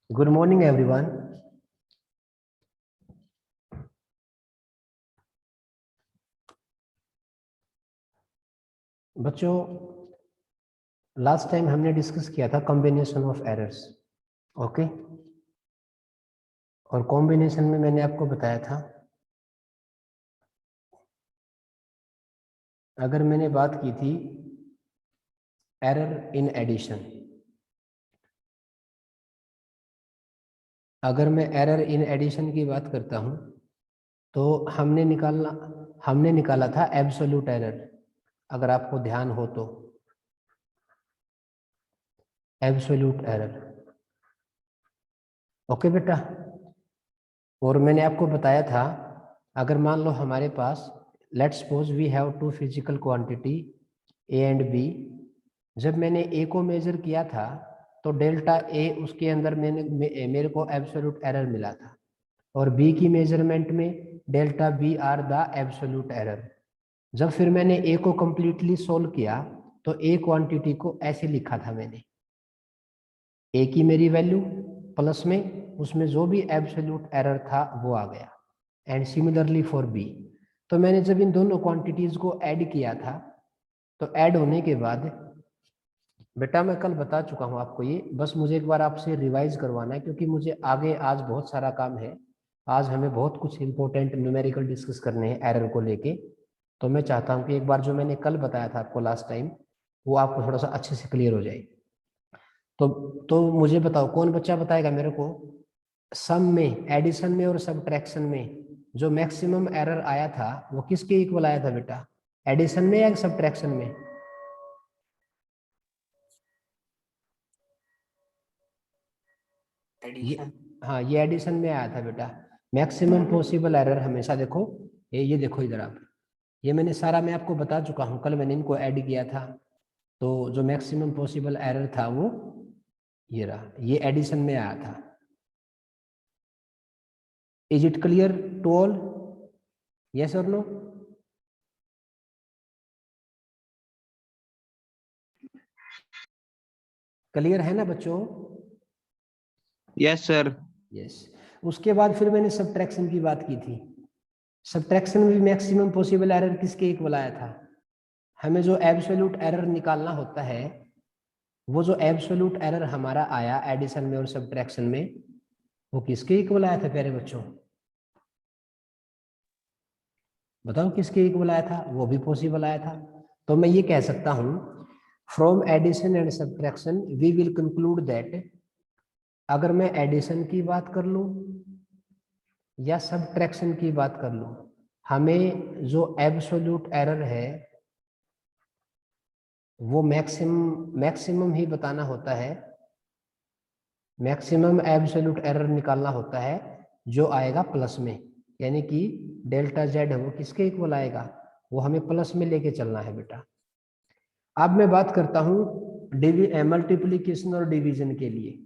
Good morning, everyone. बच्चों, last time हमने discuss किया था कॉम्बिनेशन ऑफ एरर्स, ओके। और कॉम्बिनेशन में मैंने आपको बताया था, अगर मैंने बात की थी एरर इन एडिशन, अगर मैं एरर इन एडिशन की बात करता हूं तो हमने निकाला था एब्सोल्यूट एरर। अगर आपको ध्यान हो तो एब्सोल्यूट एरर, ओके बेटा। और मैंने आपको बताया था, अगर मान लो हमारे पास, let's suppose we have two physical quantity A and B. जब मैंने ए को मेजर किया था तो डेल्टा ए, उसके अंदर मेरे को एब्सोल्यूट एरर मिला था, और बी की मेजरमेंट में delta B are the absolute error. जब फिर मैंने ए को कंप्लीटली सोल्व किया तो ए क्वांटिटी को ऐसे लिखा था मैंने, ए की मेरी वैल्यू प्लस में उसमें जो भी एब्सोल्यूट एरर था वो आ गया, एंड सिमिलरली फॉर बी। तो मैंने जब इन दोनों क्वांटिटीज को ऐड किया था तो ऐड होने के बाद, बेटा मैं कल बता चुका हूं आपको ये, बस मुझे एक बार आपसे रिवाइज करवाना है, क्योंकि मुझे आगे आज बहुत सारा काम है। आज हमें बहुत कुछ इंपॉर्टेंट न्यूमेरिकल डिस्कस करने हैं एरर को लेके। तो मैं चाहता हूं कि एक बार जो मैंने कल बताया था आपको लास्ट टाइम, वो आपको थोड़ा सा अच्छे से क्लियर हो जाए। तो मुझे बताओ, कौन बच्चा बताएगा मेरे को, सम में, एडिशन में और सब्ट्रैक्शन में जो मैक्सिमम एरर आया था वो किसके इक्वल आया था बेटा, एडिशन में या सब्ट्रैक्शन में? एडिशन। हाँ, ये एडिशन में आया था बेटा। मैक्सिमम पॉसिबल एरर हमेशा देखो, ये देखो इधर आप, ये मैंने सारा मैं आपको बता चुका हूँ, कल मैंने इनको ऐड किया था। तो जो मैक्सिमम पॉसिबल एरर था वो ये रहा, ये एडिशन में आया था। Is it clear to all, yes और नो? क्लियर है ना बच्चों? Yes sir. यस। उसके बाद फिर मैंने सब्ट्रैक्शन की बात की थी। सब्ट्रैक्शन में भी मैक्सिमम पॉसिबल एरर किसके इक्वल आया था? हमें जो एब्सोल्यूट एरर निकालना होता है, वो जो एब्सोल्यूट एरर हमारा आया एडिशन में और सब्ट्रैक्शन में, वो किसके इक्वल आया था प्यारे बच्चों? बताओ किसके इक्वल आया था? वो भी पॉसिबल आया था। तो मैं ये कह सकता हूं, from addition and subtraction we will conclude that, अगर मैं एडिशन की बात कर लूं या सब्ट्रैक्शन की बात कर लूं, हमें जो एब्सोल्यूट एरर है वो मैक्सिमम ही बताना होता है, मैक्सिमम एब्सोल्यूट एरर निकालना होता है जो आएगा प्लस में, यानी कि डेल्टा जेड है वो किसके इक्वल आएगा, वो हमें प्लस में लेके चलना है बेटा। अब मैं बात करता हूं मल्टीप्लीकेशन और डिवीजन के लिए।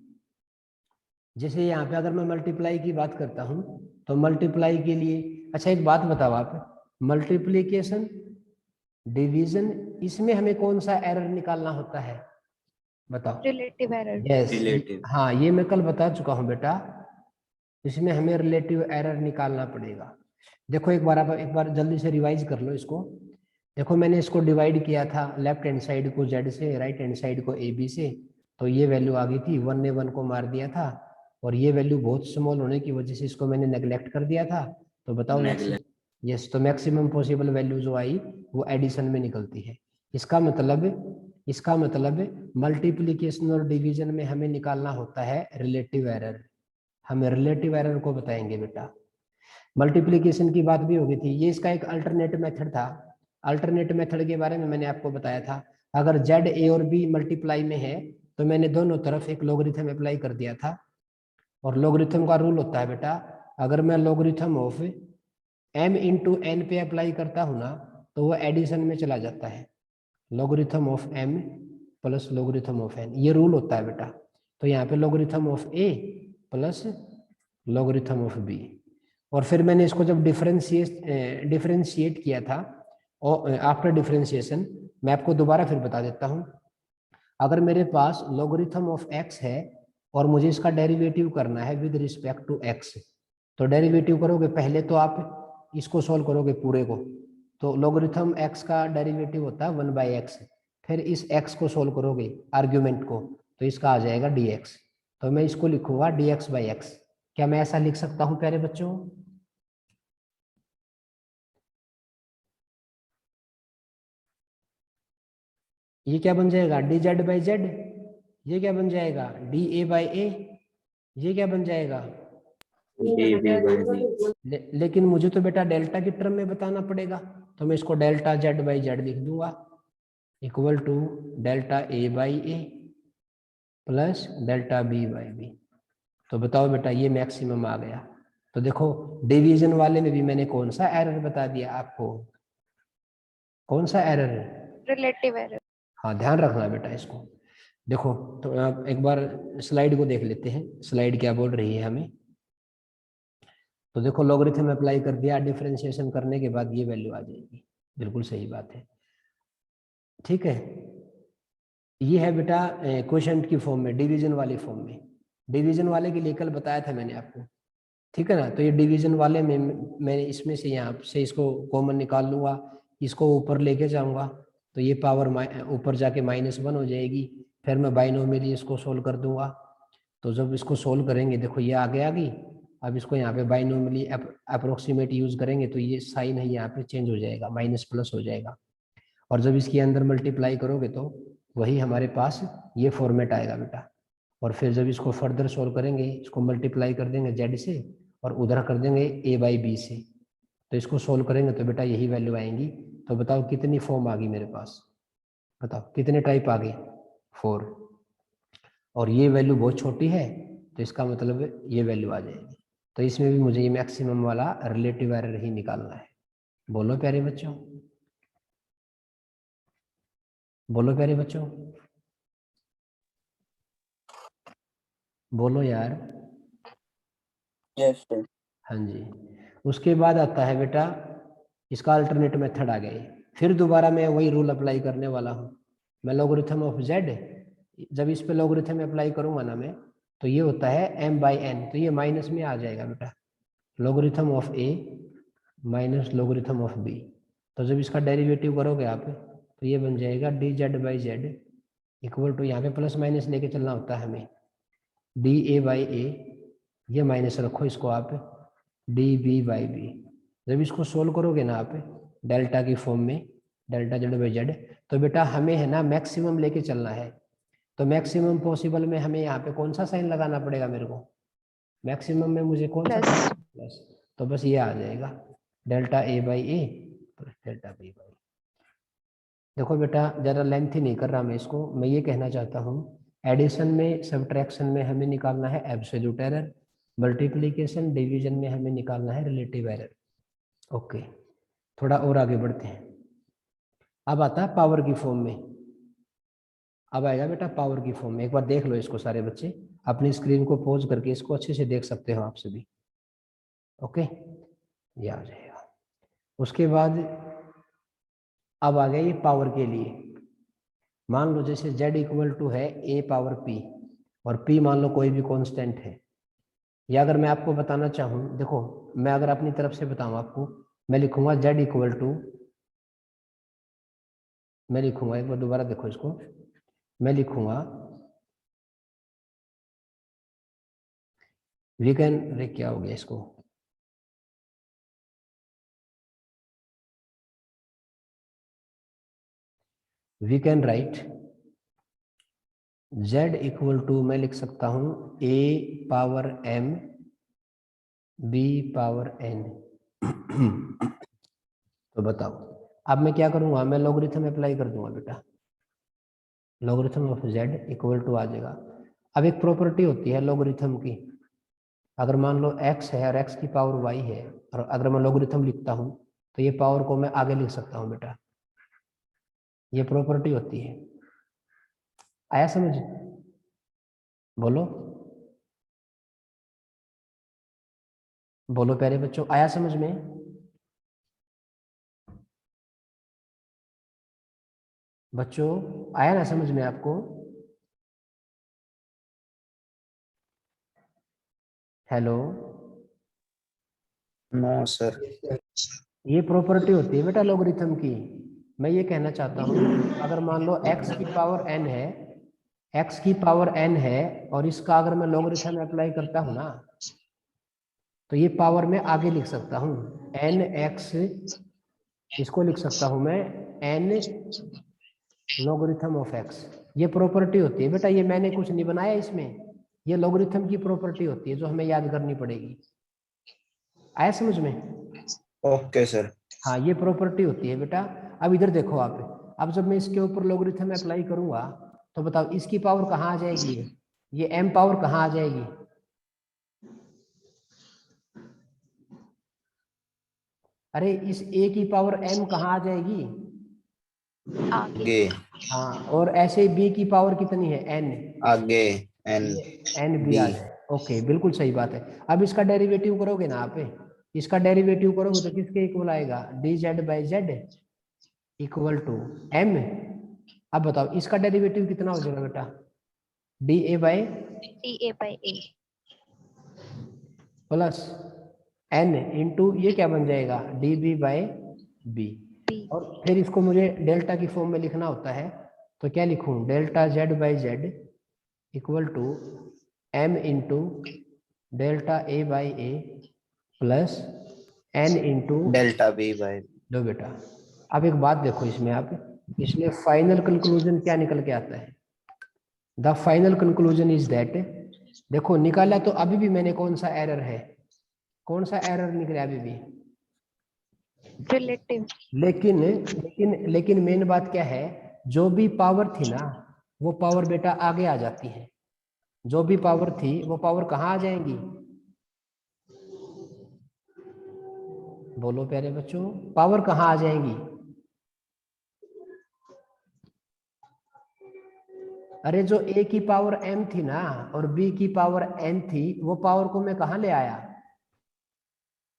जैसे यहाँ पे अगर मैं मल्टीप्लाई की बात करता हूं तो मल्टीप्लाई के लिए, अच्छा एक बात बताओ आप, मल्टीप्लीकेशन, डिवीजन, इसमें हमें कौन सा एरर निकालना होता है, बताओ? Relative error. Yes, relative. हाँ ये मैं कल बता चुका हूं बेटा, इसमें हमें रिलेटिव एरर निकालना पड़ेगा। देखो एक बार आप एक बार जल्दी से रिवाइज कर लो इसको। देखो मैंने इसको डिवाइड किया था, लेफ्ट हैंड साइड को जेड से, राइट हैंड साइड को ए बी से, तो ये वैल्यू आ गई थी, 1 ने 1 को मार दिया था, और ये वैल्यू बहुत स्मॉल होने की वजह से इसको मैंने नेग्लेक्ट कर दिया था। तो बताओ मैक्सिमम, यस, तो मैक्सिमम पॉसिबल वैल्यू जो आई वो एडिशन में निकलती है। इसका मतलब मल्टीप्लीकेशन और डिवीजन में हमें निकालना होता है रिलेटिव एरर। हम रिलेटिव एरर को बताएंगे बेटा। मल्टीप्लीकेशन की बात भी हो गई थी, ये इसका एक अल्टरनेट मेथड था। अल्टरनेट मेथड के बारे में मैंने आपको बताया था, अगर जेड ए और बी मल्टीप्लाई में है तो मैंने दोनों तरफ एक लॉगरिथम अप्लाई कर दिया था। और लॉगरिथम का रूल होता है बेटा, अगर मैं logarithm of m into N पे अप्लाई करता हूँ ना तो वो एडिशन में चला जाता है, logarithm of m plus logarithm of n, ये रूल होता है बेटा। तो यहाँ पे logarithm of a plus logarithm of b, और फिर मैंने इसको जब डिफरेंशिएट किया था, और आफ्टर डिफरेंशिएशन मैं आपको दोबारा फिर बता देता हूँ, अगर मेरे पास लॉगरिथम ऑफ x है और मुझे इसका डेरिवेटिव करना है विद रिस्पेक्ट टू एक्स। तो डेरिवेटिव करोगे, पहले तो आप इसको सोल्व करोगे पूरे को, तो लॉगरिथम एक्स का डेरिवेटिव होता है 1/x। फिर इस x को सोल्व करोगे आर्ग्यूमेंट को, तो इसका आ जाएगा dx। तो मैं इसको लिखूंगा dx/x। क्या मैं ऐसा लिख सकता हूं प्यारे बच्चों? ये क्या बन जाएगा dz/z। ये क्या बन जाएगा dA/a। ये क्या बन जाएगा लेकिन मुझे तो बेटा डेल्टा की टर्म में बताना पड़ेगा, तो मैं इसको डेल्टा z/z लिख दूंगा equal to delta A/a plus delta B/b। तो बताओ बेटा ये मैक्सिमम आ गया। तो देखो डिवीजन वाले में भी मैंने कौन सा एरर बता दिया आपको, कौन सा एरर है? Relative error. हाँ ध्यान रखना बेटा इसको। देखो तो आप एक बार स्लाइड को देख लेते हैं, स्लाइड क्या बोल रही है हमें। तो देखो लॉगरिथम अप्लाई कर दिया, डिफरेंशिएशन करने के बाद ये वैल्यू आ जाएगी, बिल्कुल सही बात है। ठीक है, ये है बेटा क्वोशंट की फॉर्म में, डिवीजन वाली फॉर्म में। डिवीजन वाले के लिए कल बताया था मैंने आपको, ठीक है ना। तो ये डिवीजन वाले में मैं इसमें से यहाँ से इसको कॉमन निकाल लूंगा, इसको ऊपर लेके जाऊंगा, तो ये पावर ऊपर जाके -1 हो जाएगी। फिर मैं बाइनोमियली इसको सोल्व कर दूंगा। तो जब इसको सोल्व करेंगे, देखो ये आगे आ गई। अब इसको यहाँ पे बाइनोमियली अप्रोक्सीमेट यूज करेंगे, तो ये साइन है यहाँ पे चेंज हो जाएगा, माइनस प्लस हो जाएगा। और जब इसके अंदर मल्टीप्लाई करोगे तो वही हमारे पास ये फॉर्मेट आएगा बेटा। और फिर जब इसको फर्दर सोल्व करेंगे, इसको मल्टीप्लाई कर देंगे जेड से और उधर कर देंगे A/b से, तो इसको सोल्व करेंगे तो बेटा यही वैल्यू आएंगी। तो बताओ कितनी फॉर्म आ गई मेरे पास, बताओ कितने टाइप आ गए? 4। और ये वैल्यू बहुत छोटी है, तो इसका मतलब ये वैल्यू आ जाएगी। तो इसमें भी मुझे ये मैक्सिमम वाला रिलेटिव एरर ही निकालना है। बोलो प्यारे बच्चों, बोलो प्यारे बच्चों, बोलो यार। Yes sir. हाँ जी। उसके बाद आता है बेटा इसका अल्टरनेट मेथड आ गए। फिर दोबारा मैं वही रूल अप्लाई करने वाला हूँ। मैं लॉगरिथम ऑफ जेड, जब इस पे लॉगरिथम अप्लाई करूंगा ना मैं, तो ये होता है m/n, तो ये माइनस में आ जाएगा बेटा, logarithm of a minus logarithm of b। तो जब इसका डेरिवेटिव करोगे आप, तो ये बन जाएगा dz/z इक्वल टू, यहाँ पे प्लस माइनस लेके चलना होता है हमें, dA/a, ये माइनस रखो इसको आप, dB/b। जब इसको सोल्व करोगे ना आप डेल्टा की फॉर्म में, डेल्टा z/z, तो बेटा हमें है ना मैक्सिमम लेके चलना है। तो मैक्सिमम पॉसिबल में हमें यहाँ पे कौन सा साइन लगाना पड़ेगा मेरे को? मैक्सिमम में मुझे कौन सा प्लस। प्लस। तो बस ये आ जाएगा delta A/a plus delta B/b। देखो बेटा ज़्यादा लेंथ ही नहीं कर रहा मैं इसको, मैं ये कहना चाहता हूँ एडिशन में सब्ट्रैक्शन में हमें निकालना है एब्सोल्यूट एरर, मल्टीप्लिकेशन डिवीजन में हमें निकालना है रिलेटिव एरर। ओके, थोड़ा और आगे बढ़ते हैं। अब आता है पावर की फॉर्म में, अब आएगा बेटा पावर की फॉर्म में। एक बार देख लो इसको सारे बच्चे, अपनी स्क्रीन को पॉज करके इसको अच्छे से देख सकते हो आप सभी। ओके, ये आ जाएगा। उसके बाद अब आ गया ये पावर के लिए। मान लो जैसे z इक्वल टू है a⁻p, और p मान लो कोई भी कांस्टेंट है। या अगर मैं आपको बताना चाहूँ, देखो मैं अगर अपनी तरफ से बताऊँ आपको, मैं लिखूंगा z इक्वल टू, मैं लिखूंगा एक बार दोबारा देखो इसको, मैं लिखूंगा वी कैन, अरे क्या हो गया इसको, we can write z equal to, मैं लिख सकता हूँ a⁻m b⁻n। तो बताओ अब मैं क्या करूंगा, मैं लॉगरिथम अप्लाई कर दूंगा बेटा, logarithm of z equal to आ जाएगा। अब एक प्रॉपर्टी होती है लॉगरिथम की, अगर मान लो x है और x की पावर y है, और अगर मैं लॉगरिथम लिखता हूँ तो ये पावर को मैं आगे लिख सकता हूँ बेटा, ये प्रॉपर्टी होती है। आया समझ? बोलो, बोलो प्यारे बच्चों, आया समझ में? बच्चों आया ना समझ में आपको? Hello, no sir. ये प्रॉपर्टी होती है बेटा लॉगरिथम की। मैं ये कहना चाहता हूँ, अगर मान लो x की पावर n है, x की पावर n है, और इसका अगर मैं लॉगरिथम अप्लाई करता हूँ ना, तो ये पावर में आगे लिख सकता हूँ nx, इसको लिख सकता हूँ मैं n लॉगरिथम ऑफ x। ये प्रॉपर्टी होती है बेटा, ये मैंने कुछ नहीं बनाया इसमें, ये लॉगरिथम की प्रॉपर्टी होती है जो हमें याद करनी पड़ेगी। आया समझ में? Okay sir. हाँ, ये प्रॉपर्टी होती है बेटा। अब इधर देखो आप, अब जब मैं इसके ऊपर लॉगरिथम अप्लाई करूंगा, तो बताओ इसकी पावर कहाँ आ जाएगी? ये m पावर कहाँ आ जाएगी? अरे इस a की पावर m कहाँ आ जाएगी? आगे। हाँ, और ऐसे b की पावर कितनी है? n। आगे एन n भी आ बी। जाए। ओके, बिल्कुल सही बात है। अब इसका डेरिवेटिव करोगे ना आप, इसका डेरिवेटिव करोगे तो किसके इक्वल आएगा? dz by Z equal to m। अब बताओ इसका डेरिवेटिव कितना हो जाएगा बेटा? dA by a plus n into ये क्या बन जाएगा? dB by b। b और फिर इसको मुझे डेल्टा की फॉर्म में लिखना होता है, तो क्या लिखूं? Delta z by Z equal to m into delta a by A plus n into delta B by. लो बेटा। अब एक बात देखो इसमें आप, इसमें फाइनल कंक्लूजन क्या निकल के आता है? The final conclusion is that, देखो निकाला तो अभी भी मैंने कौन सा एरर है, कौन सा एरर निकला अभी भी? रिलेटिव लेकिन मेन बात क्या है, जो भी पावर थी ना, वो पावर बेटा आगे आ जाती है। जो भी पावर थी वो पावर कहाँ आ जाएंगी? बोलो प्यारे बच्चों, पावर कहाँ आ जाएंगी? अरे जो a की पावर m थी ना और b की पावर n थी, वो पावर को मैं कहाँ ले आया?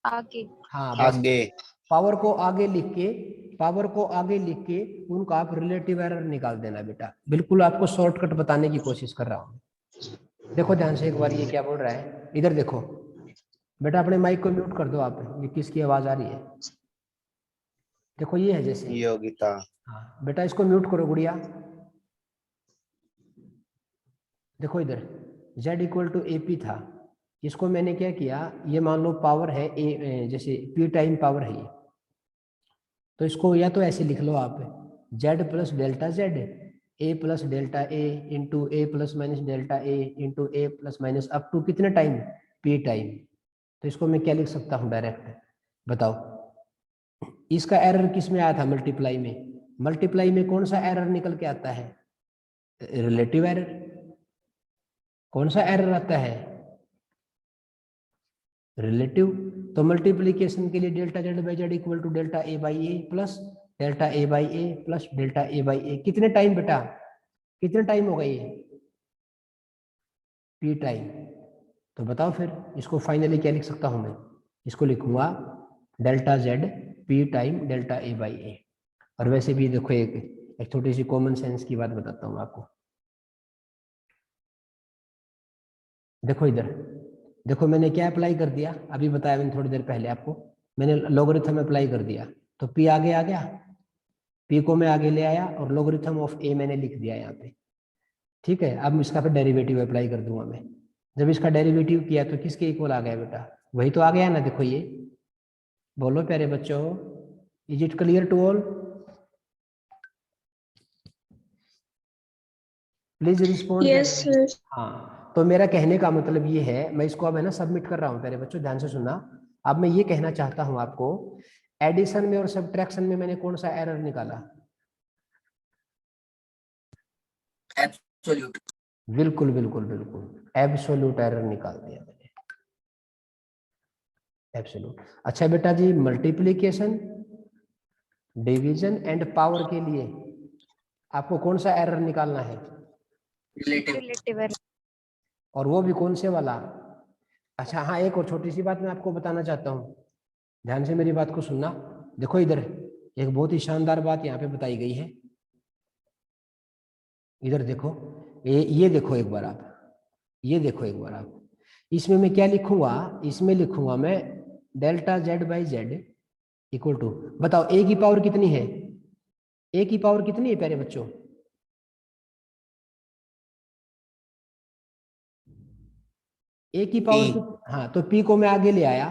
आगे हाँ बस, आगे। पावर को आगे लिख के, पावर को आगे लिख के उनका आप रिलेटिव एरर निकाल देना बेटा। बिल्कुल आपको शॉर्टकट बताने की कोशिश कर रहा हूँ। देखो ध्यान से एक बार, ये क्या बोल रहा है, इधर देखो बेटा, अपने माइक को म्यूट कर दो आप, ये किसकी आवाज आ रही है? देखो ये है जैसे, योगिता। हाँ बेटा इसको म्यूट करो गुड़िया। देखो इधर z equal to A P था, इसको मैंने क्या किया, ये मान लो पावर है ए, जैसे p टाइम पावर है ये, तो इसको या तो ऐसे लिख लो आप, z plus delta Z A plus delta A into A plus minus delta A into A plus minus up to कितने टाइम? p time. तो इसको मैं क्या लिख सकता हूँ डायरेक्ट? बताओ इसका एरर किस में आया था? मल्टीप्लाई में। मल्टीप्लाई में कौन सा एरर निकल के आता है? Relative error. कौन सा एरर आता है? रिलेटिव। तो मल्टीप्लीकेशन के लिए delta Z by Z equal to delta A by A plus delta A by A plus delta A by A, कितने टाइम बेटा? कितने टाइम होगा ये? p time. तो बताओ फिर इसको फाइनली क्या लिख सकता हूं मैं? इसको लिखूंगा delta Z p time delta A by A. और वैसे भी देखो एक छोटी सी कॉमन सेंस की बात बताता हूँ आपको। देखो इधर, देखो मैंने क्या अप्लाई कर दिया, अभी बताया मैंने थोड़ी देर पहले आपको, मैंने लॉगरिथम अप्लाई कर दिया, तो p आगे आ गया, p को मैं आगे ले आया और लॉगरिथम ऑफ a मैंने लिख दिया यहाँ पे। ठीक है, अब इसका फिर डेरिवेटिव अप्लाई कर दूंगा मैं। जब इसका डेरिवेटिव किया तो किसके इक्वल आ गया बेटा? वही तो आ गया ना, देखो ये। बोलो प्यारे बच्चों, is it clear to all? Please respond. Yes sir. हाँ, तो मेरा कहने का मतलब ये है, मैं इसको अब है ना सबमिट कर रहा हूँ प्यारे बच्चों, ध्यान से सुनना। अब मैं ये कहना चाहता हूँ आपको, एडिशन में और सब्ट्रैक्शन में मैंने कौन सा एरर निकाला? एब्सोल्यूट। बिल्कुल बिल्कुल बिल्कुल, एब्सोल्यूट एरर निकाल दिया मैंने, एब्सोल्यूट। अच्छा बेटा जी, मल्टीप्लीकेशन, डिवीजन एंड पावर के लिए आपको कौन सा एरर निकालना है? रिलेटिव और वो भी कौन से वाला? अच्छा हाँ, एक और छोटी सी बात मैं आपको बताना चाहता हूँ, ध्यान से मेरी बात को सुनना। देखो इधर एक बहुत ही शानदार बात यहाँ पे बताई गई है, इधर देखो, ये देखो एक बार आप, ये देखो एक बार आप, इसमें मैं क्या लिखूंगा, इसमें लिखूंगा मैं delta Z by Z equal to, बताओ ए की पावर कितनी है, ए की पावर कितनी है प्यारे बच्चों, ए की पावर हाँ, तो पी को मैं आगे ले आया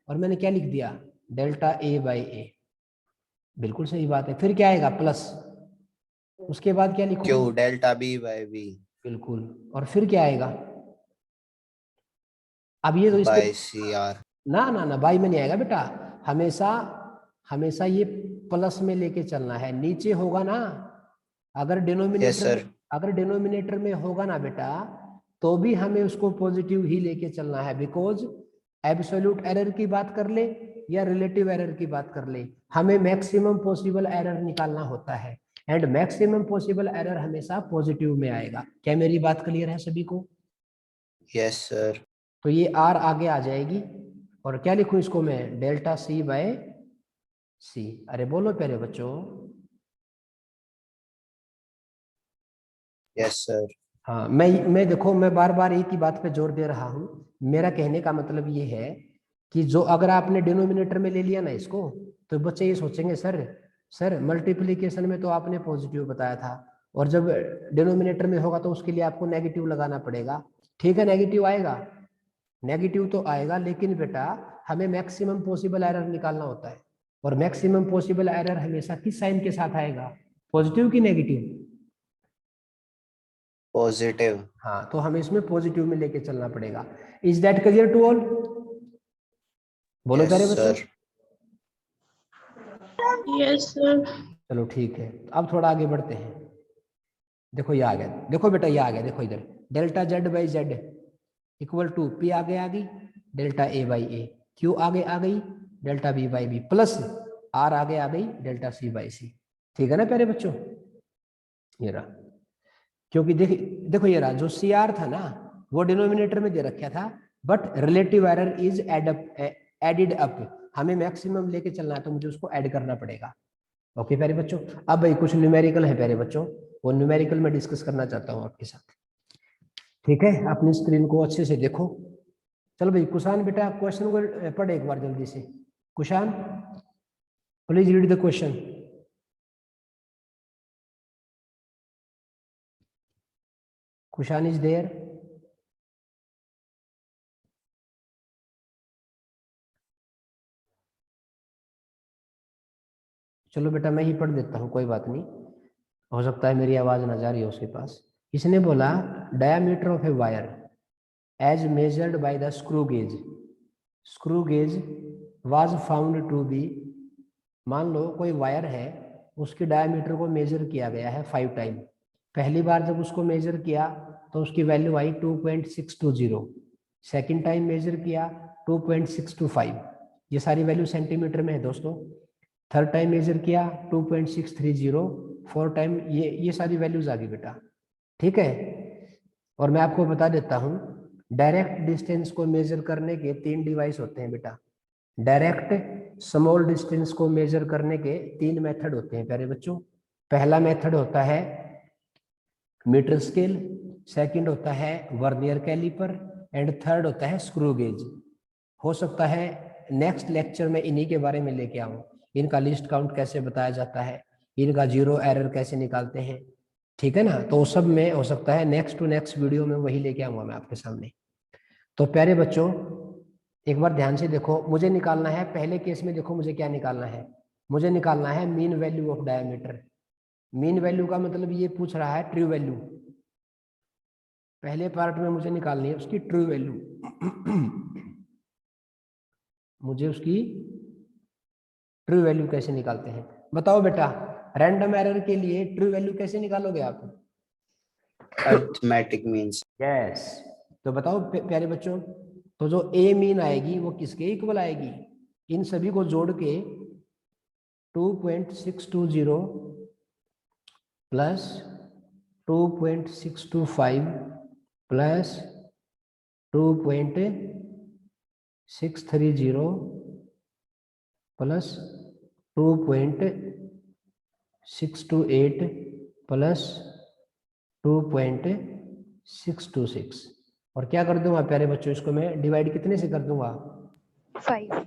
और मैंने क्या लिख दिया, डेल्टा ए बाई ए। बिल्कुल सही बात है। फिर क्या आएगा, प्लस, उसके बाद क्या लिखूंगा, Q delta B by B बिल्कुल, और फिर क्या आएगा, अब ये तो इसके बाय सी आर। ना ना ना बाई में नहीं आएगा बेटा, हमेशा हमेशा ये प्लस में लेके चलना है, नीचे होगा ना, अगर यस डिनोमिनेटर सर। में, अगर डिनोमिनेटर में होगा ना बेटा, तो भी हमें उसको पॉजिटिव ही लेके चलना है, बिकॉज एब्सोल्यूट एरर की बात कर ले या रिलेटिव एरर की बात कर ले, हमें मैक्सिमम पॉसिबल एरर निकालना होता है, एंड मैक्सिमम पॉसिबल एरर हमेशा पॉजिटिव में आएगा। क्या मेरी बात क्लियर है सभी को? Yes sir. तो ये आर आगे आ जाएगी, और क्या लिखूं इसको मैं, डेल्टा सी बाय सी। अरे बोलो प्यारे बच्चों। Yes sir. हाँ, मैं देखो, मैं बार बार एक ही बात पे जोर दे रहा हूँ, मेरा कहने का मतलब ये है कि जो अगर आपने डिनोमिनेटर में ले लिया ना इसको, तो बच्चे ये सोचेंगे सर मल्टीप्लिकेशन में तो आपने पॉजिटिव बताया था, और जब डिनोमिनेटर में होगा तो उसके लिए आपको नेगेटिव लगाना पड़ेगा। ठीक है, नेगेटिव आएगा, नेगेटिव तो आएगा, लेकिन बेटा हमें मैक्सिमम पॉसिबल एरर निकालना होता है, और मैक्सिमम पॉसिबल एरर हमेशा किस साइन के साथ आएगा, पॉजिटिव की नेगेटिव? पॉजिटिव। हाँ, तो हमें इसमें पॉजिटिव में लेके चलना पड़ेगा। Is that clear to all? बोलो यस प्यारे बच्चों। सर। Yes sir. चलो ठीक है, अब थोड़ा आगे बढ़ते हैं। देखो ये आ गया, देखो बेटा ये आ गया, देखो इधर, delta Z by Z equal to P आगे आ गई, delta A by A, Q आगे आ गई, delta B by B, plus R आगे आ गई, डेल्टा सी बाई सी। ठीक है ना प्यारे बच्चों? ये रहा, क्योंकि देखो ये रहा, जो सी आर था ना वो डिनोमिनेटर में दे रखा था, but relative error is added up, हमें मैक्सिमम लेके चलना है, तो मुझे उसको ऐड करना पड़ेगा। ओके प्यारे बच्चों, अब भाई कुछ न्यूमेरिकल है प्यारे बच्चों, वो न्यूमेरिकल में डिस्कस करना चाहता हूँ आपके साथ। ठीक है, अपनी स्क्रीन को अच्छे से देखो। चलो भाई कुशान बेटा, क्वेश्चन को पढ़े एक बार जल्दी से। Kushan, please read the question. Kushan is there? चलो बेटा मैं ही पढ़ देता हूँ, कोई बात नहीं, हो सकता है मेरी आवाज ना जा रही हो उसके पास। इसने बोला diameter of a wire as measured by the screw gauge was found to be, मान लो कोई वायर है, उसकी डायमीटर को मेजर किया गया है 5 टाइम। पहली बार जब उसको मेजर किया तो उसकी वैल्यू आई 2.620, सेकेंड टाइम मेजर किया 2.625, ये सारी वैल्यू सेंटीमीटर में है दोस्तों। थर्ड टाइम मेजर किया 2.630, फोर्थ टाइम, ये सारी वैल्यूज आ गई बेटा। ठीक है, और मैं आपको बता देता हूँ, डायरेक्ट डिस्टेंस को मेजर करने के 3 डिवाइस होते हैं बेटा। डायरेक्ट स्मॉल डिस्टेंस को मेजर करने के 3 मेथड होते हैं प्यारे बच्चों। पहला मेथड होता है मीटर स्केल, सेकंड होता है वर्नियर कैलिपर, एंड थर्ड होता है स्क्रू गेज। हो सकता है नेक्स्ट लेक्चर में इन्हीं के बारे में लेके आऊं, इनका लिस्ट काउंट कैसे बताया जाता है, इनका जीरो एरर कैसे निकालते हैं। ठीक है ना, तो सब में हो सकता है नेक्स्ट टू नेक्स्ट वीडियो में वही लेके आऊंगा मैं आपके सामने। तो प्यारे बच्चों एक बार ध्यान से देखो, मुझे निकालना है, पहले केस में देखो मुझे क्या निकालना है, मुझे निकालना है mean value of diameter. Mean value का मतलब ये पूछ रहा है ट्रू वैल्यू, पहले पार्ट में मुझे निकालनी है उसकी ट्रू वैल्यू। मुझे उसकी ट्रू वैल्यू कैसे निकालते हैं बताओ बेटा, रैंडम एरर के लिए ट्रू वैल्यू कैसे निकालोगे आप? Arithmetic means. यस, तो बताओ प्यारे बच्चों, तो जो ए मीन आएगी वो किसके इक्वल आएगी, इन सभी को जोड़ के 2.620 प्लस 2.625 प्लस 2.630 प्लस 2.628 प्लस 2.626, और क्या कर दूंगा प्यारे बच्चों, इसको मैं डिवाइड कितने से कर दूंगा? 5.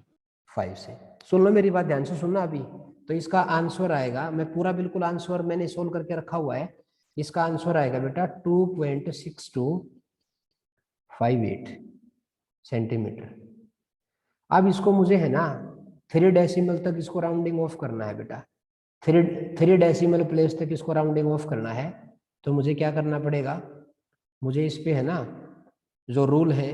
5 से। सुन लो मेरी बात ध्यान से सुनना अभी। तो इसका आंसर आएगा, मैं पूरा बिल्कुल आंसर मैंने सोल्व करके रखा हुआ है। इसका आंसर आएगा बेटा 2.6258 सेंटीमीटर। अब इसको मुझे है ना 3 डेसिमल तक इसको राउंडिंग ऑफ करना है बेटा। 3 डेसिमल प्लेस तक इसको राउंडिंग ऑफ करना है। तो मुझे क्या करना पड़ेगा, मुझे इस पे है ना जो रूल है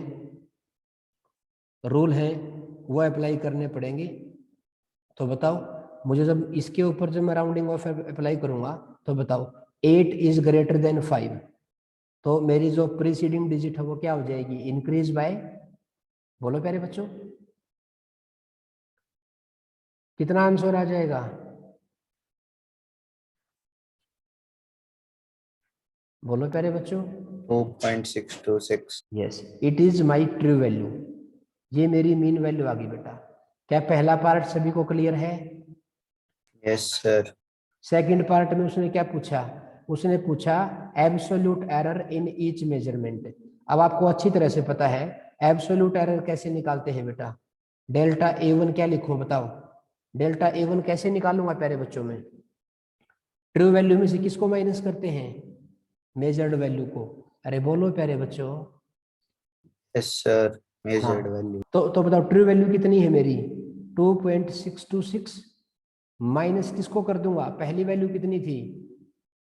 वो अप्लाई करने पड़ेंगे। तो बताओ मुझे, जब इसके ऊपर जब मैं राउंडिंग ऑफ अप्लाई करूंगा तो बताओ 8 इज ग्रेटर देन 5, तो मेरी जो प्रीसीडिंग डिजिट है वो क्या हो जाएगी? इंक्रीज बाय, बोलो प्यारे बच्चों, कितना आंसर आ जाएगा? बोलो प्यारे बच्चों। 2.626। Yes, it is my true value. ये मेरी मीन वैल्यू आ गई बेटा। क्या पहला पार्ट सभी को क्लियर है? Yes sir. सेकंड पार्ट में उसने क्या पूछा? उसने पूछा absolute error in each measurement. अब आपको अच्छी तरह से पता है एब्सोल्यूट एरर कैसे निकालते हैं बेटा। डेल्टा A1 क्या लिखूं बताओ? डेल्टा A1 कैसे निकालूंगा प्यारे बच्चों में? ट्रू वैल्यू में से किसको माइनस करते हैं? मेजर्ड वैल्यू को। अरे बोलो प्यारे बच्चों। यस सर, हाँ, मेजर्ड वैल्यू। तो बताओ ट्रू वैल्यू कितनी है मेरी? 2.626 माइनस किसको कर दूंगा? पहली वैल्यू कितनी थी?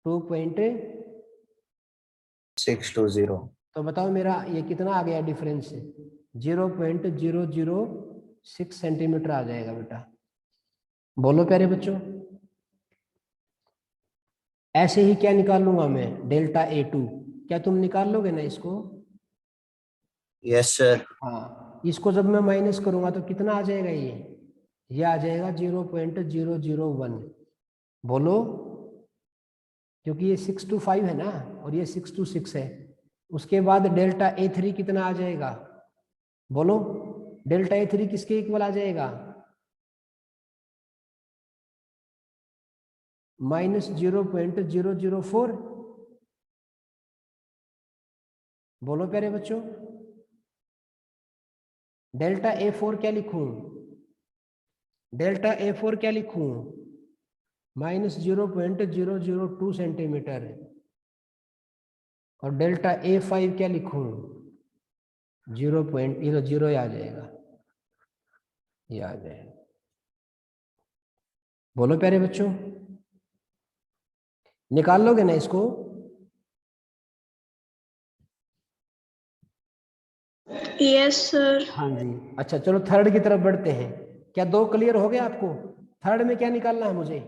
2.620। तो बताओ मेरा ये कितना आ गया डिफरेंस? 0.006 सेंटीमीटर आ जाएगा बेटा। बोलो प्यारे बच्चों। ऐसे ही क्या निकाल लूंगा मैं? Delta A2। क्या तुम निकाल लोगे ना इसको? Yes sir. हाँ, इसको जब मैं माइनस करूंगा तो कितना आ जाएगा? ये आ जाएगा 0.001। बोलो, क्योंकि ये 6 to 5 है ना और ये 6 to 6 है। उसके बाद डेल्टा A3 कितना आ जाएगा? बोलो, डेल्टा A3 किसके इक्वल आ जाएगा? -0.004। बोलो प्यारे बच्चों। डेल्टा A4 क्या लिखूं? डेल्टा A4 क्या लिखूं? -0.002 सेंटीमीटर। और डेल्टा A5 क्या लिखूं? 0.0 आ जाएगा, ये आ जाएगा। बोलो प्यारे बच्चों, निकाल लोगे ना इसको? Yes sir. हाँ जी। अच्छा चलो थर्ड की तरफ बढ़ते हैं। क्या 2 क्लियर हो गया आपको? थर्ड में क्या निकालना है मुझे?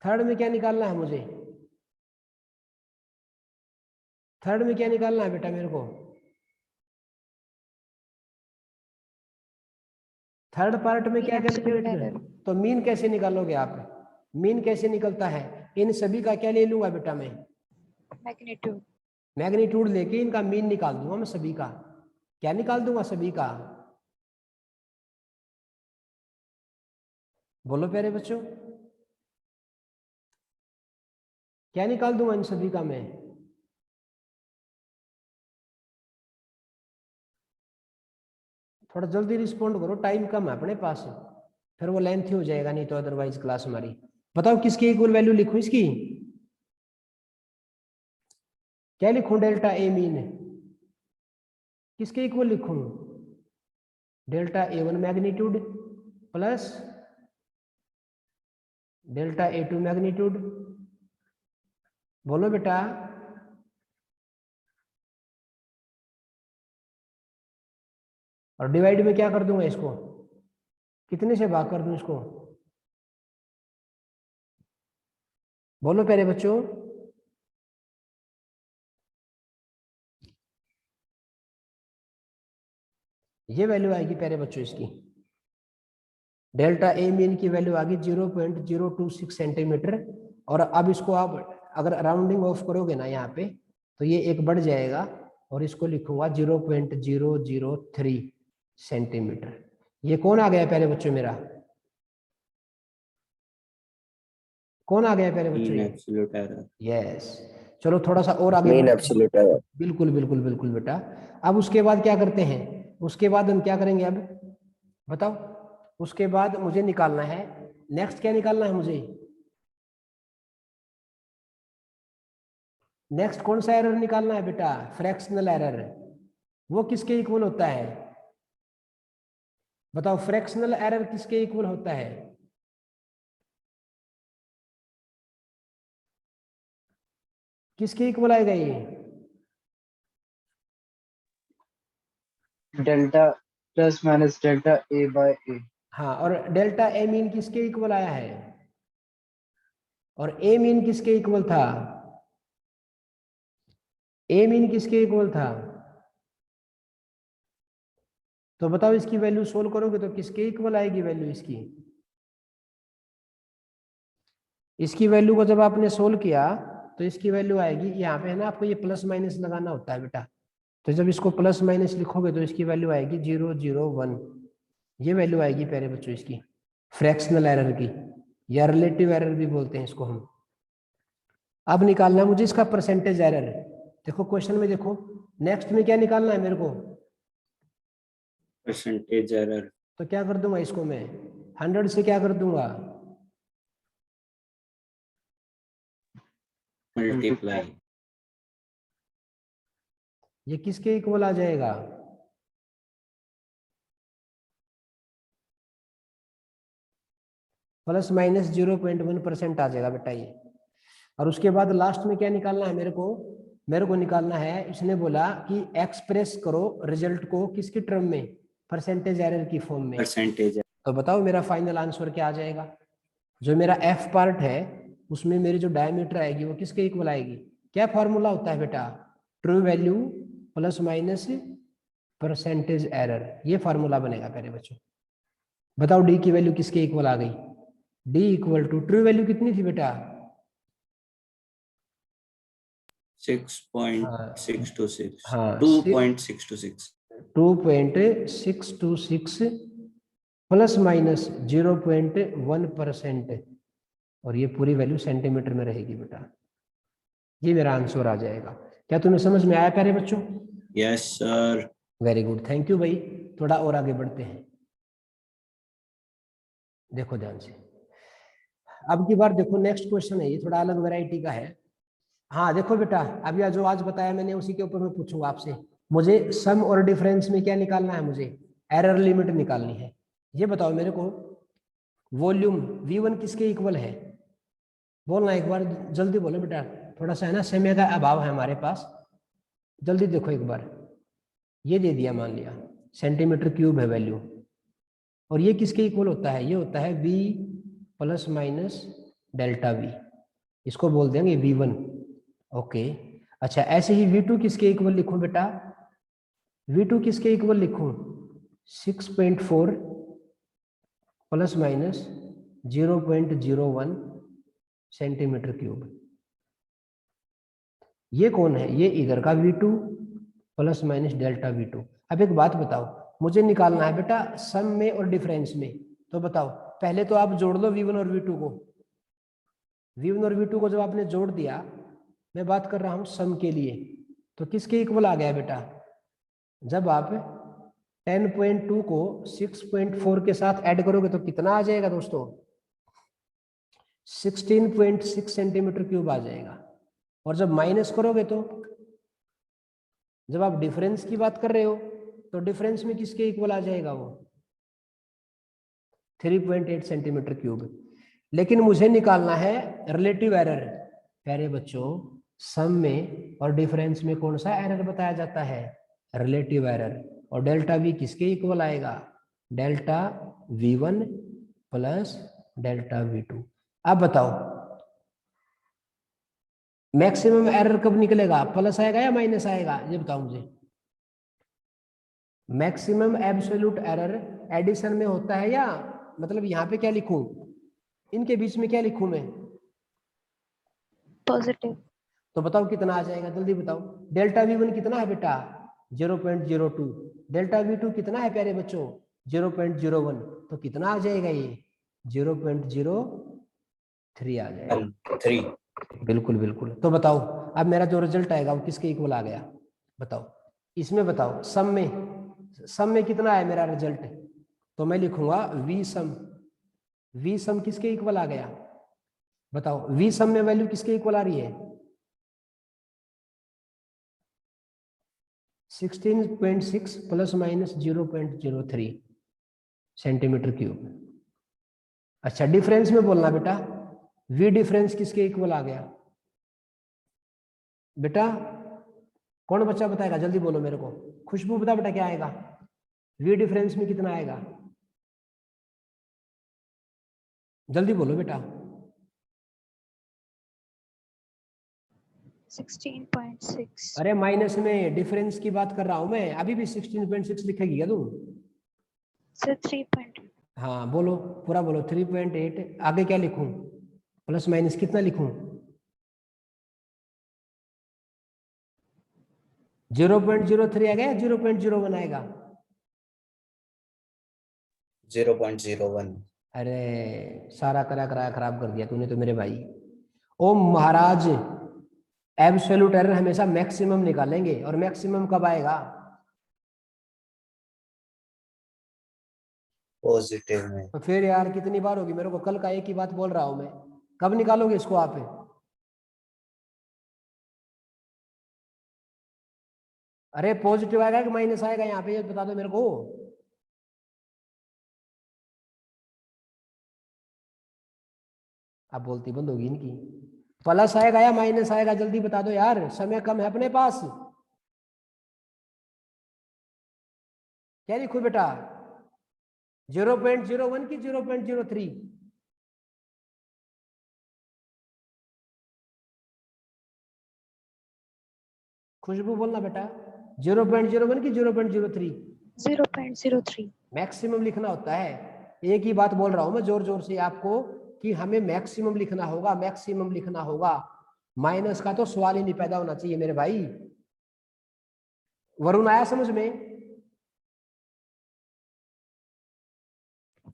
थर्ड में क्या निकालना है मुझे? थर्ड में क्या निकालना है बेटा मेरे को? थर्ड पार्ट में क्या कैलकुलेट कर? तो मीन कैसे निकालोगे आप? मीन कैसे निकलता है? इन सभी का क्या ले लूंगा बेटा मैं? मैग्नीट्यूड। मैग्नीट्यूड लेके इनका मीन निकाल दूंगा मैं सभी का। क्या निकाल दूंगा सभी का? बोलो प्यारे बच्चों, क्या निकाल दूंगा इन सभी का मैं? थोड़ा जल्दी रिस्पॉन्ड करो, टाइम कम है अपने पास, फिर वो लेंथी हो जाएगा नहीं तो अदरवाइज क्लास हमारी। बताओ किसकी इक्वल वैल्यू लिखूं इसकी? क्या लिखूं? डेल्टा ए मीन किसके इक्वल लिखूं? Delta A1 magnitude plus delta A2 magnitude. बोलो बेटा। और डिवाइड में क्या कर दूंगा इसको? कितने से भाग कर दूं इसको? बोलो प्यारे बच्चों। ये वैल्यू आएगी प्यारे बच्चों इसकी। डेल्टा ए मीन की वैल्यू आ गई 0.026 सेंटीमीटर। और अब इसको आप अगर राउंडिंग ऑफ करोगे ना यहाँ पे तो ये एक बढ़ जाएगा और इसको लिखूंगा 0.003 सेंटीमीटर। ये कौन आ गया प्यारे बच्चों मेरा? कौन आ गया प्यारे बच्चों? Absolute error. यस, चलो थोड़ा सा और आगे मीन बढ़ते हैं। Absolute error. बिल्कुल बिल्कुल बिल्कुल बेटा। अब उसके बाद क्या करते हैं, उसके बाद हम क्या करेंगे अब बताओ। उसके बाद मुझे निकालना है, नेक्स्ट क्या निकालना है मुझे, नेक्स्ट कौन सा एरर निकालना है बेटा, फ्रैक्शनल एरर। वो किसके इक्वल होता है बताओ, फ्रैक्शनल एरर किसके इक्वल होता है, किसके इक्वल आएगा ये, डेल्टा प्लस माइनस डेल्टा ए बाय ए। हाँ, और डेल्टा ए मीन किसके इक्वल आया है, और ए मीन किसके इक्वल था, ए मीन किसके इक्वल था, तो बताओ इसकी वैल्यू सोल्व करोगे तो किसके इक्वल आएगी वैल्यू इसकी, इसकी वैल्यू को जब आपने सोल्व किया तो इसकी वैल्यू आएगी, यहाँ पे है ना आपको ये प्लस माइनस लगाना होता है बेटा, तो जब इसको प्लस माइनस लिखोगे तो इसकी वैल्यू आएगी 001, ये वैल्यू आएगी प्यारे बच्चों इसकी फ्रैक्शनल एरर की, या रिलेटिव एरर भी बोलते हैं इसको हम। अब निकालना है मुझे इसका परसेंटेज एरर। देखो क्वेश्चन में देखो, नेक्स्ट में क्या निकालना है मेरे को, परसेंटेज एरर। तो क्या कर दूंगा इसको मैं 100 से क्या कर दूंगा, मल्टीप्लाई। ये किसके इक्वल आ जाएगा, प्लस माइनस 0.1% आ जाएगा बेटा ये। और उसके बाद लास्ट में क्या निकालना है मेरे को निकालना है, इसने बोला कि एक्सप्रेस करो रिजल्ट को किसकी टर्म में, परसेंटेज एरर की फॉर्म में। परसेंटेज। तो बताओ मेरा फाइनल आंसर क्या आ जाएगा, जो मेरा एफ पार्ट है उसमें मेरी जो डायमीटर आएगी वो किसके इक्वल आएगी, क्या फॉर्मूला होता है बेटा, true value plus minus percentage error, ये फार्मूला बनेगा प्यारे बच्चों। बताओ डी की वैल्यू किसके इक्वल आ गई, D equal to true value कितनी थी बेटा, 6.626। हाँ 2.626। 2.626 प्लस माइनस 0.1%, और ये पूरी वैल्यू सेंटीमीटर में रहेगी बेटा, ये मेरा आंसर आ जाएगा। क्या तुम्हें समझ में आया प्यारे बच्चों? Yes sir. Very good, thank you भाई। थोड़ा और आगे बढ़ते हैं, देखो ध्यान से। अब की बार देखो नेक्स्ट क्वेश्चन है, ये थोड़ा अलग वैरायटी का है। हाँ देखो बेटा, अब यह जो आज बताया मैंने उसी के ऊपर मैं पूछूंगा आपसे, मुझे सम और डिफरेंस में क्या निकालना है, मुझे एरर लिमिट निकालनी है। ये बताओ मेरे को, वॉल्यूम V1 किसके इक्वल है, बोलना एक बार, जल्दी बोलो बेटा, थोड़ा सा है ना समय का अभाव है हमारे पास, जल्दी देखो एक बार। ये दे दिया, मान लिया सेंटीमीटर क्यूब है वैल्यू, और ये किसके इक्वल होता है, ये होता है V plus minus delta V, इसको बोल देंगे V1। ओके अच्छा, ऐसे ही V2 किसके इक्वल लिखूं बेटा, V2 किसके इक्वल लिखूं, 6.4 प्लस माइनस 0.01 सेंटीमीटर क्यूब। ये कौन है, ये इधर का V2 plus minus delta V2। अब एक बात बताओ, मुझे निकालना है बेटा सम में और डिफरेंस में, तो बताओ पहले तो आप जोड़ लो V1 और V2 को। V1 और V2 को जब आपने जोड़ दिया, मैं बात कर रहा हूं सम के लिए, तो किसके इक्वल आ गया बेटा, जब आप 10.2 को 6.4 के साथ ऐड करोगे तो कितना आ जाएगा दोस्तों, 16.6 सेंटीमीटर क्यूब आ जाएगा। और जब माइनस करोगे तो, जब आप डिफरेंस की बात कर रहे हो तो डिफरेंस में किसके इक्वल आ जाएगा वो, 3.8 सेंटीमीटर क्यूब। लेकिन मुझे निकालना है रिलेटिव एरर। प्यारे बच्चों, सम में और डिफरेंस में कौन सा एरर बताया जाता है, रिलेटिव एरर। और डेल्टा V किसके इक्वल आएगा, delta V1 plus delta V2। अब बताओ मैक्सिमम एरर कब निकलेगा, प्लस आएगा या माइनस आएगा, ये बताओ मुझे। मैक्सिमम एब्सोल्यूट एरर एडिशन में होता है, या मतलब यहाँ पे क्या लिखूं, इनके बीच में क्या लिखूं मैं, पॉजिटिव। तो बताओ कितना आ जाएगा, जल्दी बताओ। डेल्टा V1 कितना है बेटा, 0.02। डेल्टा V2 कितना है प्यारे बच्चों, 0.01। तो कितना आ जाएगा ये, 0.03 आ जाएगा। 3। बिल्कुल बिल्कुल। तो बताओ अब मेरा जो रिजल्ट आएगा वो किसके इक्वल आ गया बताओ। इसमें बताओ सम में कितना है मेरा रिजल्ट, तो मैं लिखूंगा वी सम किसके इक्वल आ गया बताओ। वी सम में वैल्यू किसके इक्वल आ रही है 16.6 प्लस माइनस 0.03 सेंटीमीटर क्यूब। अच्छा डिफरेंस में बोलना बेटा, वी डिफरेंस किसके इक्वल आ गया बेटा, कौन बच्चा बताएगा जल्दी बोलो मेरे को। खुशबू बता बेटा क्या आएगा, वी डिफरेंस में कितना आएगा जल्दी बोलो बेटा। 16.6 अरे माइनस में डिफरेंस की बात कर रहा हूं मैं, अभी भी 16.6 लिखेगी क्या तुम। सर 3. हाँ बोलो पूरा बोलो 3.8 आगे क्या लिखूं, प्लस माइनस कितना लिखूं 0.03 आ गया 0.01 आएगा। 0.01. अरे सारा कराया खराब कर दिया तूने तो मेरे भाई। ओ महाराज एब्सोल्यूट एरर हमेशा मैक्सिमम निकालेंगे और मैक्सिमम कब आएगा पॉजिटिव में. तो फिर यार कितनी बार होगी मेरे को कल का एक ही बात बोल रहा हूं मैं, कब निकालोगे इसको आप। अरे पॉजिटिव आएगा कि माइनस आएगा यहाँ पे ये बता दो मेरे को। अब बोलती बंद होगी इनकी, प्लस आएगा या माइनस आएगा जल्दी बता दो यार, समय कम है अपने पास। क्या लिखूं बेटा 0.01 की 0.03 खुशबू बोलना बेटा 0.01 की 0.03 0.03 मैक्सिमम लिखना होता है। एक ही बात बोल रहा हूं मैं जोर जोर से आपको कि हमें मैक्सिमम लिखना होगा, मैक्सिमम लिखना होगा, माइनस का तो सवाल ही नहीं पैदा होना चाहिए मेरे भाई। वरुण आया समझ में।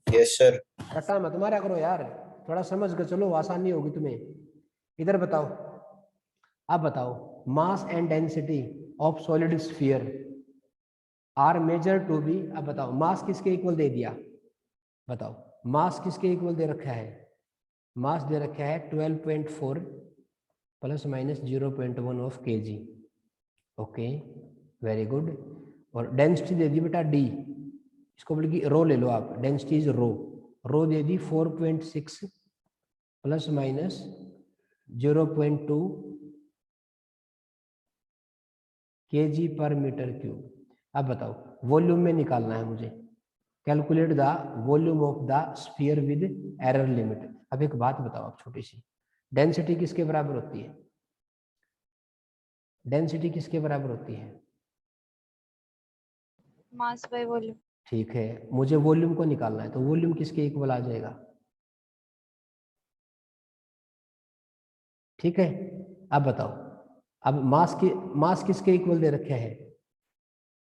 Yes sir. रट्टा मत मारा करो यार, थोड़ा समझ कर चलो आसानी होगी तुम्हें। इधर बताओ, अब बताओ mass and density of solid sphere are measure to be. अब बताओ मास किसके इक्वल दे दिया बताओ, मास किसके इक्वल दे रखा है, मास दे रखा है 12.4 plus minus 0.1 of kg। Okay very good. और डेंसिटी दे दी बेटा डी, इसको बल्कि रो ले लो आप, डेंसिटी इज रो दे दी 4.6 plus minus 0.2 kg per metre cube. अब बताओ वॉल्यूम में निकालना है मुझे, calculate the volume of the sphere with error limit. अब एक बात बताओ आप छोटी सी, डेंसिटी किसके बराबर होती है, डेंसिटी किसके बराबर होती है मास बाय वॉल्यूम। ठीक है मुझे वॉल्यूम को निकालना है, तो वॉल्यूम किसके इक्वल आ जाएगा ठीक है। अब बताओ, अब मास किसके इक्वल दे रखे हैं,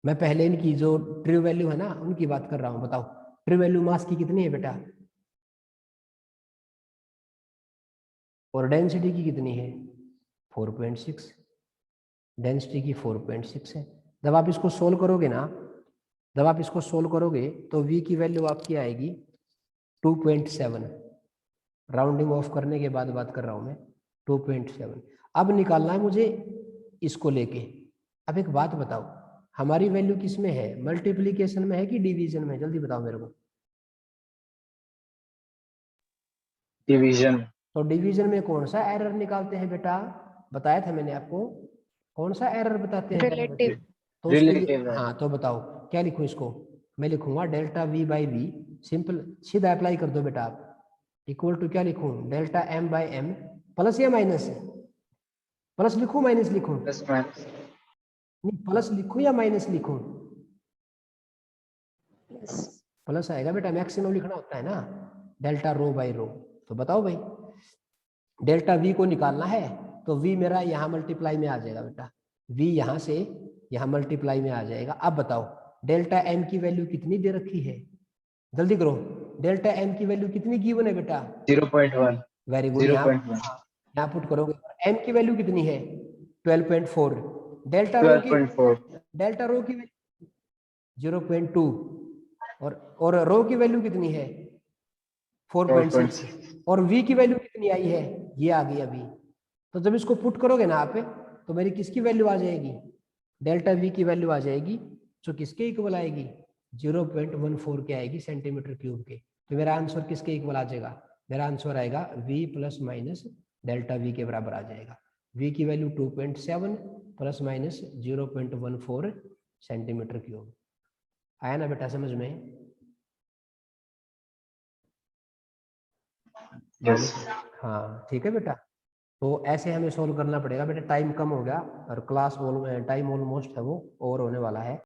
मैं पहले इनकी जो ट्रू वैल्यू है ना उनकी बात कर रहा हूं। बताओ ट्रू वैल्यू मास की कितनी है बेटा, और डेंसिटी की कितनी है 4.6, डेंसिटी की 4.6 है। जब आप इसको सोल्व करोगे ना, जब आप इसको सोल्व करोगे तो v की वैल्यू आपकी आएगी 2.7, राउंडिंग ऑफ करने के बाद बात कर रहा हूं मैं 2.7। अब निकालना है मुझे इसको लेके। अब एक बात बताओ हमारी वैल्यू किस में है, मल्टीप्लीकेशन में है कि डिवीजन में, जल्दी बताओ मेरे को। डिवीजन। तो डिवीजन में कौन सा एरर निकालते हैं बेटा, बताया था मैंने आपको, कौन सा एरर बताते हैं रिलेटिव। तो उसके लिए रिलेटिव है। हाँ तो बताओ क्या लिखूं इसको, मैं लिखूंगा delta v by V, simple सीधा अप्लाई कर दो बेटा आप, इक्वल टू क्या लिखूं delta m by M, plus या माइनस, प्लस लिखूं माइनस लिखूं, प्लस माइनस। नहीं प्लस लिखूं या माइनस लिखूं, प्लस। प्लस आएगा बेटा, मैक्सिमम लिखना होता है ना, डेल्टा रो बाई रो। तो बताओ भाई डेल्टा v को निकालना है तो v मेरा यहाँ मल्टीप्लाई में आ जाएगा बेटा, v यहाँ से यहाँ मल्टीप्लाई में आ जाएगा। अब बताओ डेल्टा m की वैल्यू कितनी दे रखी है, जल्दी करो, डेल्टा m की वैल्यू कितनी गिवन है बेटा 0.1। Very good, 0.1। यहाँ पुट करोगे m की वैल्यू कितनी है 12.4। डेल्टा रो की 12.4 डेल्टा रो की 0.2 और रो की वैल्यू कितनी है 4.6 और v की वैल्यू कितनी आई है ये आ गई अभी। तो जब इसको पुट करोगे ना आप तो मेरी किसकी वैल्यू आ जाएगी डेल्टा v की वैल्यू आ जाएगी जो किसके इक्वल आएगी 0.14 के आएगी सेंटीमीटर क्यूब के। तो मेरा आंसर किसके इक्वल आ जाएगा मेरा आंसर आएगा v plus minus delta v के बराबर आ जाएगा। v की value 2.7 plus minus 0.14 centimetre cube. आया ना बेटा समझ में? yes हाँ ठीक है बेटा। तो ऐसे हमें सोल्व करना पड़ेगा बेटा, टाइम कम हो गया और क्लास टाइम ऑलमोस्ट है वो ओवर होने वाला है।